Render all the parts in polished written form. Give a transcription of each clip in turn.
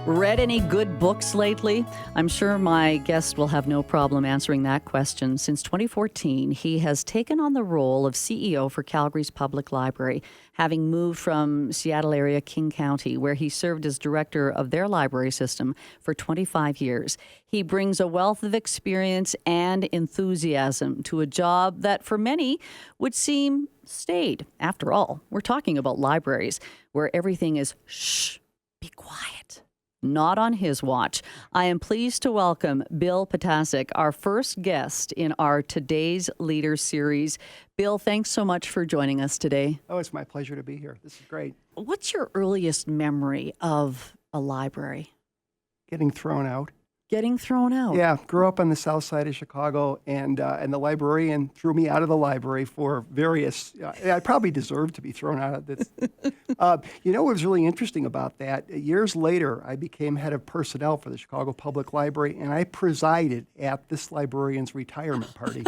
Read any good books lately? I'm sure my guest will have no problem answering that question. Since 2014, he has taken on the role of CEO for Calgary's Public Library, having moved from Seattle area King County, where he served as director of their library system for 25 years. He brings a wealth of experience and enthusiasm to a job that for many would seem staid. After all, we're talking about libraries where everything is shh, be quiet. Not on his watch. I am pleased to welcome Bill Ptacek, our first guest in our Today's Leader series. Bill, thanks so much for joining us today. Oh, it's my pleasure to be here. This is great. What's your earliest memory of a library? Getting thrown out. Getting thrown out? Yeah, grew up on the south side of Chicago, and the librarian threw me out of the library for various, I probably deserved to be thrown out of this. What was really interesting about that, years later, I became head of personnel for the Chicago Public Library, and I presided at this librarian's retirement party.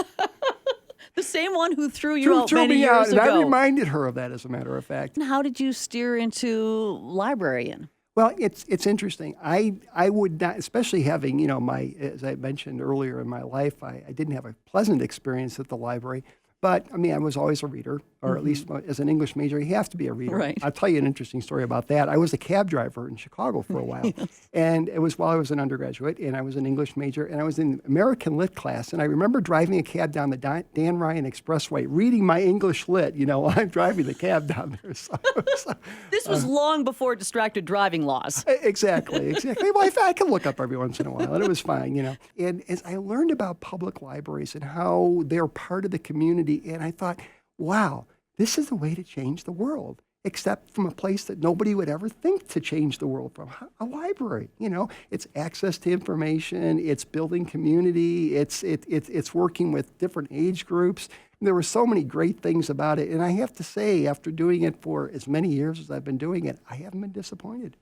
The same one who threw you out threw many me years out, ago. and I reminded her of that, as a matter of fact. And how did you steer into librarian? Well, it's interesting. I would not, especially having, as I mentioned earlier in my life, I didn't have a pleasant experience at the library. But, I was always a reader, or at least as an English major, you have to be a reader. Right. I'll tell you an interesting story about that. I was a cab driver in Chicago for a while. Yes. And it was while I was an undergraduate, and I was an English major, and I was in American Lit class. And I remember driving a cab down the Dan Ryan Expressway, reading my English Lit, while I'm driving the cab down there. This was long before distracted driving laws. Exactly. Well, I can look up every once in a while, and it was fine, And as I learned about public libraries and how they're part of the community, and I thought, wow, this is the way to change the world, except from a place that nobody would ever think to change the world from, a library. It's access to information, it's building community, it's working with different age groups. And there were so many great things about it. And I have to say, after doing it for as many years as I've been doing it, I haven't been disappointed.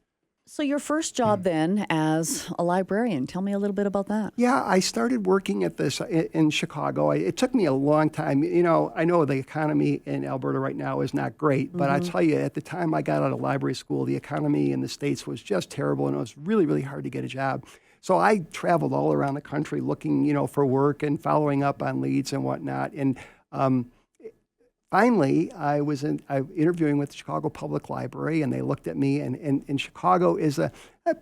So your first job then as a librarian, tell me a little bit about that. Yeah, I started working at this in Chicago. It took me a long time. I know the economy in Alberta right now is not great, but I tell you, at the time I got out of library school, the economy in the States was just terrible, and it was really, really hard to get a job. So I traveled all around the country looking, for work and following up on leads and whatnot. And finally, I was interviewing with the Chicago Public Library, and they looked at me, and Chicago is a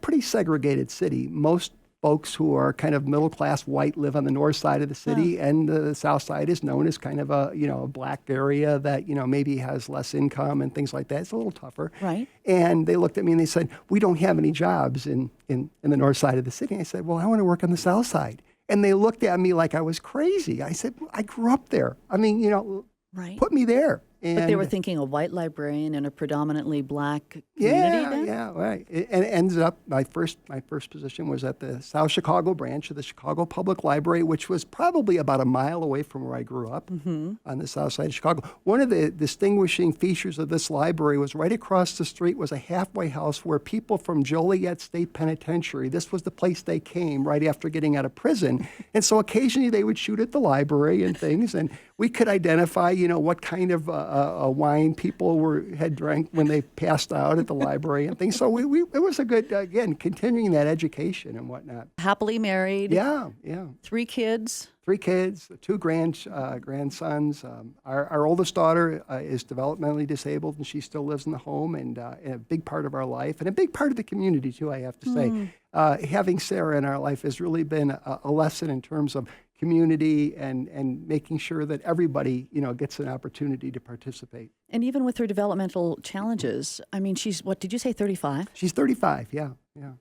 pretty segregated city. Most folks who are kind of middle-class white live on the north side of the city, and the south side is known as kind of a black area that, maybe has less income and things like that. It's a little tougher. Right. And they looked at me and they said, we don't have any jobs in the north side of the city. I said, well, I want to work on the south side. And they looked at me like I was crazy. I said, I grew up there. Right. Put me there. But they were thinking a white librarian in a predominantly black community then? Yeah, right. And it ended up, my first position was at the South Chicago branch of the Chicago Public Library, which was probably about a mile away from where I grew up on the south side of Chicago. One of the distinguishing features of this library was right across the street was a halfway house where people from Joliet State Penitentiary, this was the place they came right after getting out of prison. And so occasionally they would shoot at the library and things, and we could identify, what kind of wine people had drank when they passed out at the library and things. So it was a good, again, continuing that education and whatnot. Happily married. Yeah. 3 kids. 3 kids, 2 grandsons. Our oldest daughter is developmentally disabled, and she still lives in the home, and a big part of our life, and a big part of the community, too, I have to say. Having Sarah in our life has really been a lesson in terms of community and making sure that everybody, gets an opportunity to participate. And even with her developmental challenges, she's, what did you say, 35? She's 35, yeah.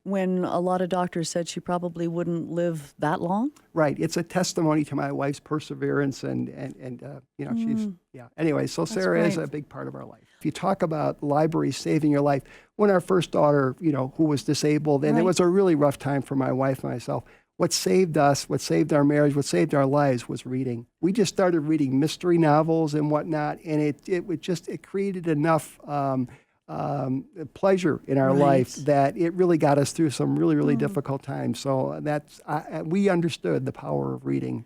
When a lot of doctors said she probably wouldn't live that long? Right. It's a testimony to my wife's perseverance and she's, yeah. Anyway, so Sarah is a big part of our life. If you talk about libraries saving your life, when our first daughter, who was disabled, and it was a really rough time for my wife and myself, what saved us, what saved our marriage, what saved our lives was reading. We just started reading mystery novels and whatnot, and it created enough pleasure in our life that it really got us through some really, really difficult times. So we understood the power of reading.